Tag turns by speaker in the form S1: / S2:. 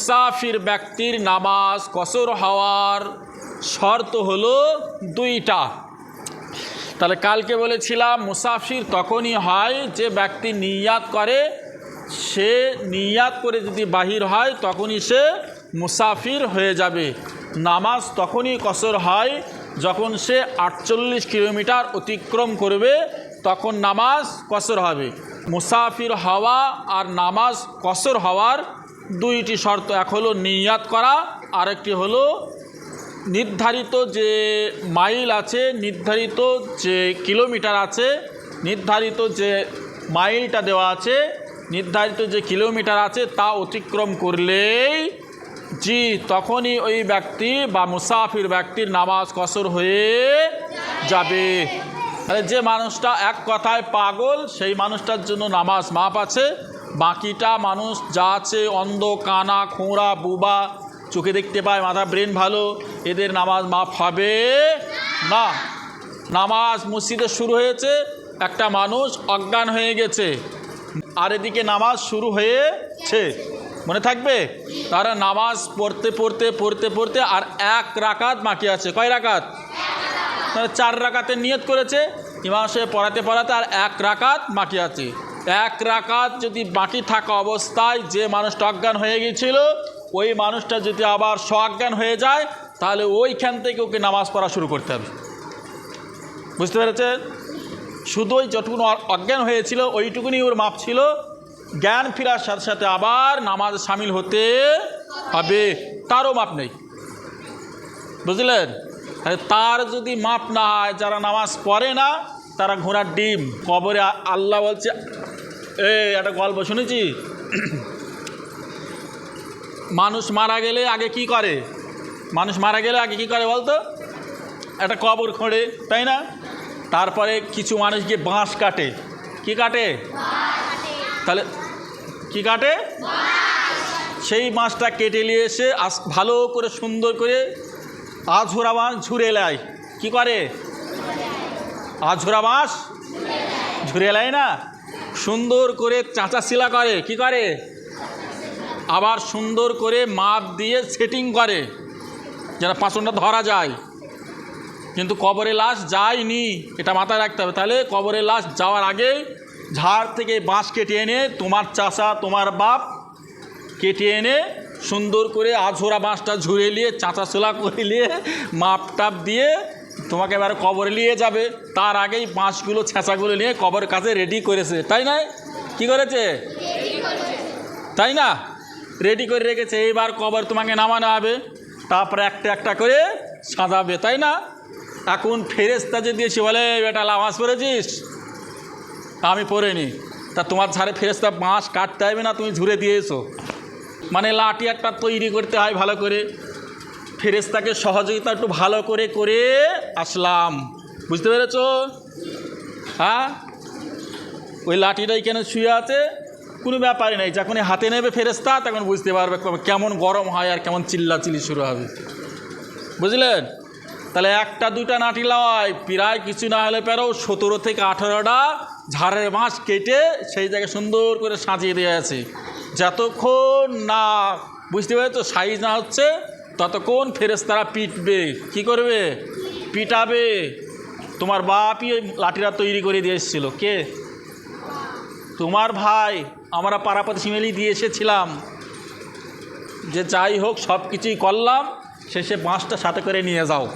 S1: মুসাফির ব্যক্তির নামাজ কসর হওয়ার শর্ত হলো দুইটা। তাহলে কালকে বলেছিলাম মুসাফির তখনই হয় যে ব্যক্তি নিয়াত করে, সে নিয়াত করে যদি বাহির হয় তখনই সে মুসাফির হয়ে যাবে। নামাজ তখনই কসর হয় যখন সে 48 কিলোমিটার অতিক্রম করবে, তখন নামাজ কসর হবে। মুসাফির হওয়া আর নামাজ কসর হওয়ার দুইটি শর্ত, এক হলো নিয়াত করা, আরেকটি হলো নির্ধারিত যে মাইল আছে, নির্ধারিত যে কিলোমিটার আছে, নির্ধারিত যে মাইলটা দেওয়া আছে, নির্ধারিত যে কিলোমিটার আছে তা অতিক্রম করলেই জি তখনই ওই ব্যক্তি বা মুসাফির ব্যক্তির নামাজ কসর হয়ে যাবে। তাহলে যে মানুষটা এক কথায় পাগল সেই মানুষটার জন্য নামাজ মাপ আছে। বাকিটা মানুষ যা আছে অন্ধ, কানা, খোঁড়া, বুবা, চোখে দেখতে পায়, মাথা ব্রেন ভালো, এদের নামাজ মাপ হবে না। নামাজ মসজিদে শুরু হয়েছে, একটা মানুষ অজ্ঞান হয়ে গেছে, আর এদিকে নামাজ শুরু হয়েছে, মনে থাকবে? তারা নামাজ পড়তে পড়তে পড়তে পড়তে আর এক রাকাত বাকি আছে। কয় রাকাত? 4 রাকাতের নিয়ত করেছে, ইমাম সাহেব পড়াতে পড়াতে আর এক রাকাত বাকি আছে। এক রাকাত যদি বাকি থাকা অবস্থায় যে মানুষটা অজ্ঞান হয়ে গিয়েছিল ওই মানুষটা যদি আবার স্বজ্ঞান হয়ে যায় তাহলে ওইখান থেকে ওকে নামাজ পড়া শুরু করতে হবে। বুঝতে পেরেছেন? শুধু ওই যতটুকু অজ্ঞান হয়েছিল ওইটুকুনি ওর মাপ ছিল, জ্ঞান ফেরার সাথে সাথে আবার নামাজ সামিল হতে হবে, তারও মাপ নেই। বুঝলেন? তার যদি মাপ না হয়, যারা নামাজ পড়ে না তারা ঘোড়ার ডিম। কবরে আল্লাহ বলছে, একটা গল্প শুনেছি, মানুষ মারা গেলে আগে কি করে? মানুষ মারা গেলে আগে কি করে বলতো? একটা কবর খোঁড়ে, তাই না? তারপরে কিছু মানুষ গিয়ে বাঁশ কাটে। কি কাটে? তাহলে কি কাটে? সেই বাঁশটা কেটে নিয়ে এসে ভালো করে সুন্দর করে আঝোরা বাঁশ ঝুরে নেয়। কি করে? আঝোরা বাঁশ ঝুরে নেয় না, সুন্দর করে চাঁচা শিলা করে। কি করে? আবার সুন্দর করে মাপ দিয়ে সেটিং করে যেন পাঁচনটা ধরা যায়। কিন্তু কবরে লাশ যায়নি, এটা মাথায় রাখতে হবে। তাহলে কবরে লাশ যাওয়ার আগে ঝাড় থেকে বাঁশ কেটে এনে তোমার চাচা, তোমার বাপ কেটে এনে সুন্দর করে আঝোরা বাঁশটা ঝুড়ে নিয়ে চাঁচা ছোলা করে নিয়ে মাপ টাপ দিয়ে তোমাকে এবার কবরে নিয়ে যাবে। তার আগেই বাঁশগুলো ছেঁচাগুলো নিয়ে কবরের কাছে রেডি করেছে, তাই নয়? কি করেছে? তাই না? রেডি করে রেখেছে। এইবার কবর তোমাকে নামানো হবে, তারপরে একটা একটা করে সাজাবে, তাই না? এখন ফেরেশতা যে দিয়েছি বলে, বেটা নামাজ পড়েছিস? আমি পড়িনি। তা তোমার ধারে ফেরেশতা বাঁশ কাটতে হবে না, তুমি ঝুড়ে দিয়েছো। মানে লাঠি একটা তৈরি করতে হয় ভালো করে, ফেরেশতাকে সহযোগিতা একটু ভালো করে করে আসলাম। বুঝতে পেরেছো? হ্যাঁ, ওই লাঠিটাই কেন শুয়ে আছে কোনো ব্যাপারই নেই, যখনই হাতে নেবে ফেরেশতা তখন বুঝতে পারবে কেমন গরম হয় আর কেমন চিল্লাচিল্লি শুরু হবে। বুঝলেন? তাহলে একটা দুটা নাটি লয়, প্রায় কিছু না হলে পেরো 17 থেকে 18টা ঝাড়ের বাঁশ কেটে সেই জায়গায় সুন্দর করে সাজিয়ে দেওয়া আছে। যতক্ষণ না বুঝতে পেরেছো সাইজ না হচ্ছে ততক্ষণ ফেরেশতারা পিটবে। কি করবে? পিটাবে। তোমার বাপই ওই লাঠিটা তৈরি করে দিয়ে এসেছিল। কে? তোমার ভাই। আমরা পাড়াপতি মিলি দিয়ে এসেছিলাম যে যাই হোক সব কিছুই করলাম, শেষে বাঁশটা সাথে করে নিয়ে যাও।